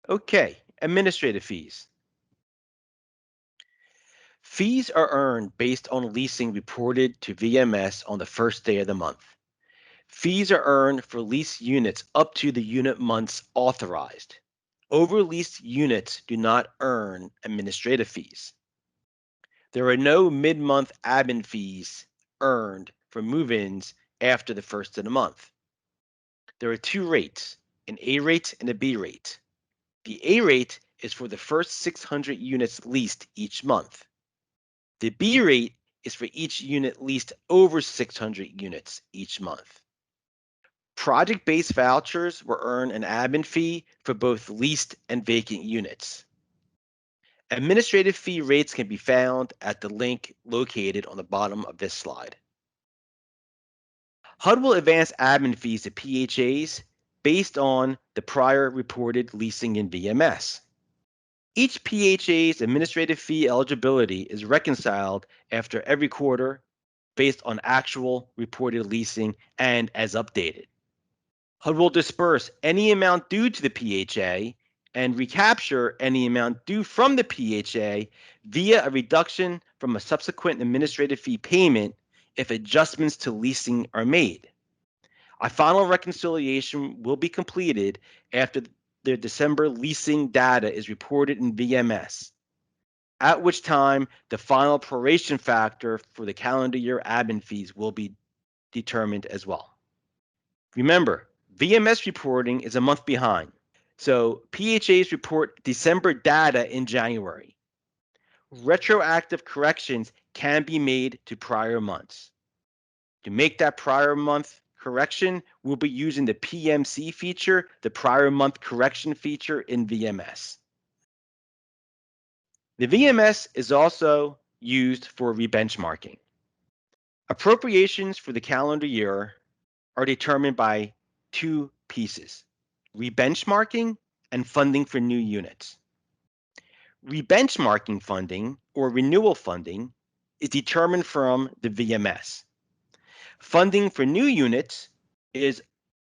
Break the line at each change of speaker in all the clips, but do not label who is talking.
Okay, administrative fees. Fees are earned based on leasing reported to VMS on the first day of the month. Fees are earned for leased units up to the unit months authorized. Overleased units do not earn administrative fees. There are no mid-month admin fees earned for move-ins after the first of the month. There are two rates, an A rate and a B rate. The A rate is for the first 600 units leased each month. The B rate is for each unit leased over 600 units each month. Project-based vouchers will earn an admin fee for both leased and vacant units. Administrative fee rates can be found at the link located on the bottom of this slide. HUD will advance admin fees to PHAs based on the prior reported leasing in VMS. Each PHA's administrative fee eligibility is reconciled after every quarter based on actual reported leasing and as updated. HUD will disperse any amount due to the PHA and recapture any amount due from the PHA via a reduction from a subsequent administrative fee payment if adjustments to leasing are made. A final reconciliation will be completed after the December leasing data is reported in VMS, at which time the final proration factor for the calendar year admin fees will be determined as well. Remember, VMS reporting is a month behind, so PHAs report December data in January. Retroactive corrections can be made to prior months. To make that prior month correction, we'll be using the PMC feature, the prior month correction feature in VMS. The VMS is also used for rebenchmarking. Appropriations for the calendar year are determined by two pieces, rebenchmarking and funding for new units. Rebenchmarking funding or renewal funding is determined from the VMS. Funding for new units is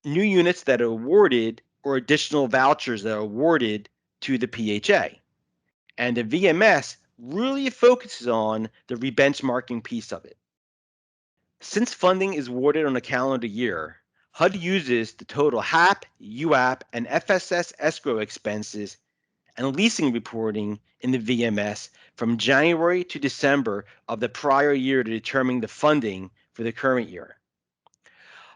new units that are awarded or additional vouchers that are awarded to the PHA. And the VMS really focuses on the rebenchmarking piece of it. Since funding is awarded on a calendar year, HUD uses the total HAP, UAP, and FSS escrow expenses and leasing reporting in the VMS from January to December of the prior year to determine the funding for the current year.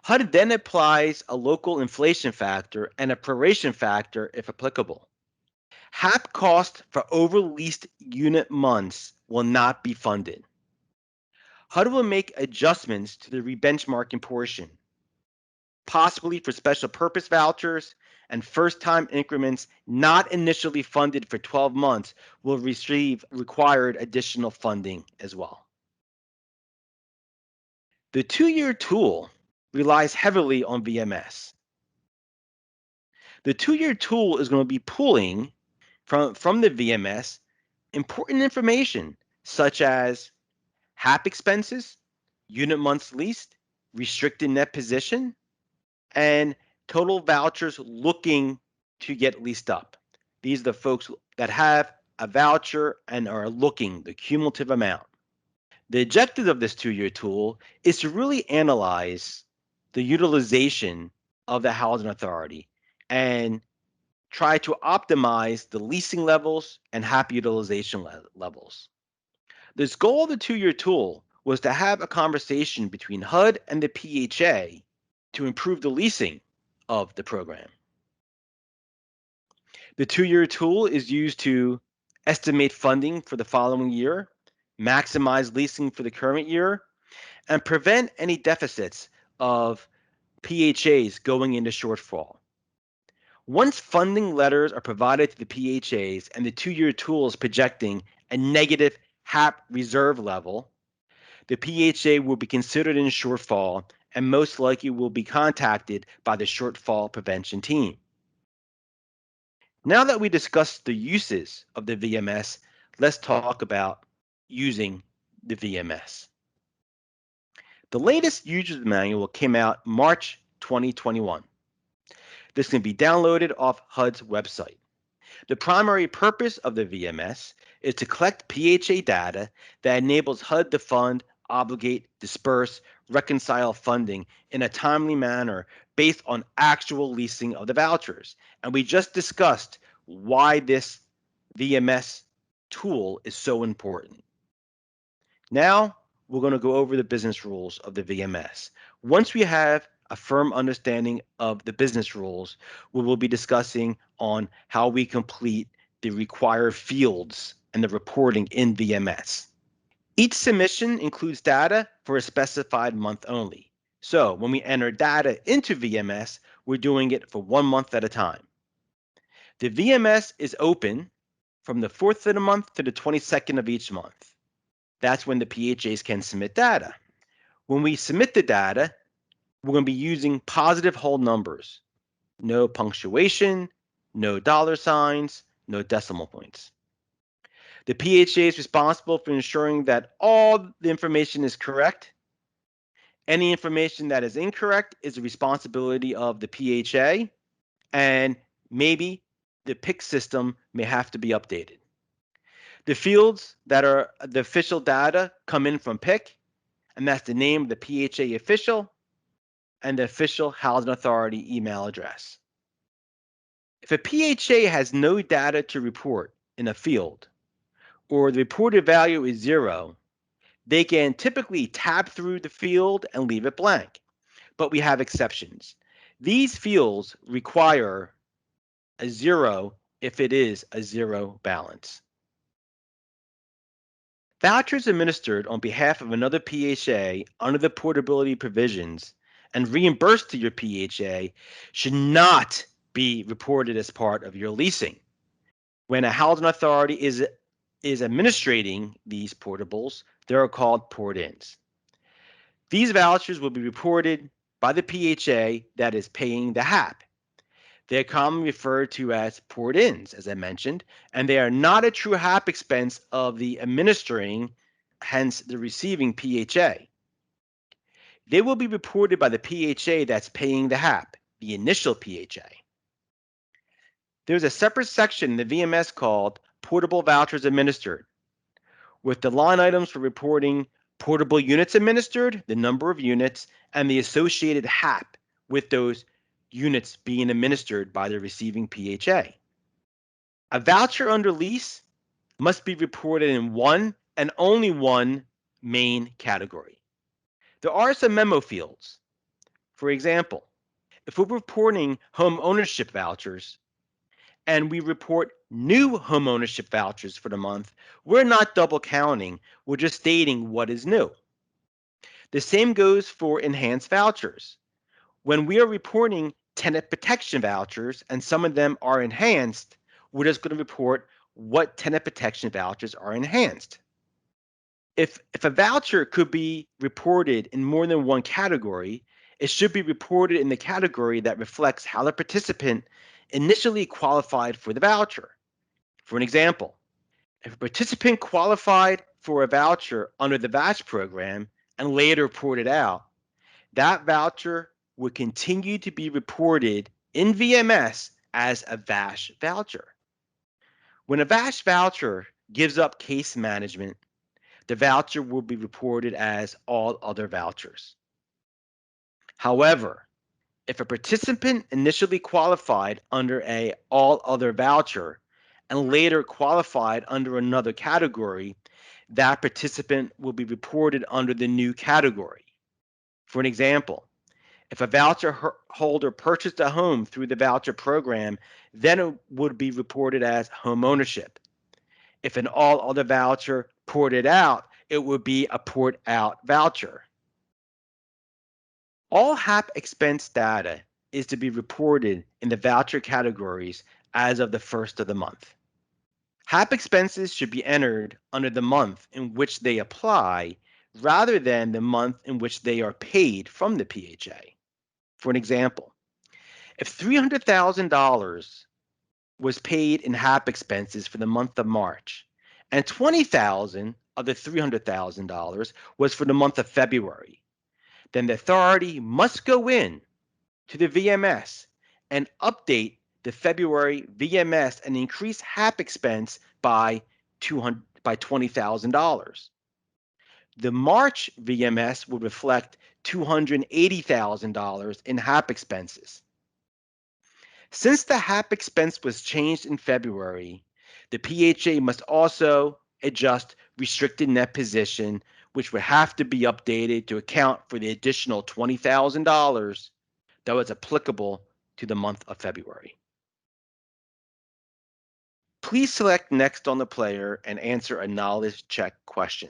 HUD then applies a local inflation factor and a proration factor if applicable. HAP cost for overleased unit months will not be funded. HUD will make adjustments to the rebenchmarking portion, possibly for special purpose vouchers and first-time increments not initially funded for 12 months will receive required additional funding as well. The TwoYear Tool relies heavily on VMS. The TwoYear Tool is going to be pulling from the VMS important information such as HAP expenses, unit months leased, restricted net position, and total vouchers looking to get leased up. These are the folks that have a voucher and are looking, the cumulative amount. The objective of this TwoYear Tool is to really analyze the utilization of the housing authority and try to optimize the leasing levels and HAP utilization levels. This goal of the TwoYear Tool was to have a conversation between HUD and the PHA to improve the leasing of the program. The TwoYear Tool is used to estimate funding for the following year, maximize leasing for the current year, and prevent any deficits of PHAs going into shortfall. Once funding letters are provided to the PHAs and the TwoYear Tool is projecting a negative HAP reserve level, the PHA will be considered in shortfall and most likely will be contacted by the shortfall prevention team. Now that we discussed the uses of the VMS, let's talk about using the VMS. The latest user's manual came out March 2021. This can be downloaded off HUD's website. The primary purpose of the VMS is to collect PHA data that enables HUD to fund, obligate, disperse, reconcile funding in a timely manner based on actual leasing of the vouchers. And we just discussed why this VMS tool is so important. Now, we're going to go over the business rules of the VMS. Once we have a firm understanding of the business rules, we will be discussing on how we complete the required fields and the reporting in VMS. Each submission includes data for a specified month only. So when we enter data into VMS, we're doing it for 1 month at a time. The VMS is open from the 4th of the month to the 22nd of each month. That's when the PHAs can submit data. When we submit the data, we're going to be using positive whole numbers. No punctuation, no dollar signs, no decimal points. The PHA is responsible for ensuring that all the information is correct. Any information that is incorrect is the responsibility of the PHA, and maybe the PIC system may have to be updated. The fields that are the official data come in from PIC, and that's the name of the PHA official and the official housing authority email address. If a PHA has no data to report in a field, or the reported value is 0, they can typically tab through the field and leave it blank. But we have exceptions. These fields require a 0 if it is a 0 balance. Vouchers administered on behalf of another PHA under the portability provisions and reimbursed to your PHA should not be reported as part of your leasing. When a housing authority is administrating these portables, they are called port-ins. These vouchers will be reported by the PHA that is paying the HAP. They are commonly referred to as port-ins, as I mentioned, and they are not a true HAP expense of the administering, hence the receiving PHA. They will be reported by the PHA that's paying the HAP, the initial PHA. There's a separate section in the VMS called Portable Vouchers Administered, with the line items for reporting portable units administered, the number of units, and the associated HAP with those units being administered by the receiving PHA. A voucher under lease must be reported in one and only one main category. There are some memo fields. For example, if we're reporting home ownership vouchers and we report new home ownership vouchers for the month, we're not double counting, we're just stating what is new. The same goes for enhanced vouchers. When we are reporting tenant protection vouchers and some of them are enhanced, we're just going to report what tenant protection vouchers are enhanced. If a voucher could be reported in more than one category, it should be reported in the category that reflects how the participant initially qualified for the voucher. For an example, if a participant qualified for a voucher under the VASH program and later reported out, that voucher would continue to be reported in VMS as a VASH voucher. When a VASH voucher gives up case management, the voucher will be reported as all other vouchers. However, if a participant initially qualified under a all other voucher and later qualified under another category, that participant will be reported under the new category. For an example, if a voucher holder purchased a home through the voucher program, then it would be reported as home ownership. If an all other voucher ported out, it would be a port out voucher. All HAP expense data is to be reported in the voucher categories as of the first of the month. HAP expenses should be entered under the month in which they apply rather than the month in which they are paid from the PHA. For an example, if $300,000 was paid in HAP expenses for the month of March, and $20,000 of the $300,000 was for the month of February, then the authority must go in to the VMS and update the the February VMS and increase HAP expense by $20,000. The March VMS would reflect $280,000 in HAP expenses. Since the HAP expense was changed in February, the PHA must also adjust restricted net position, which would have to be updated to account for the additional $20,000 that was applicable to the month of February. Please select Next on the player and answer a knowledge check question.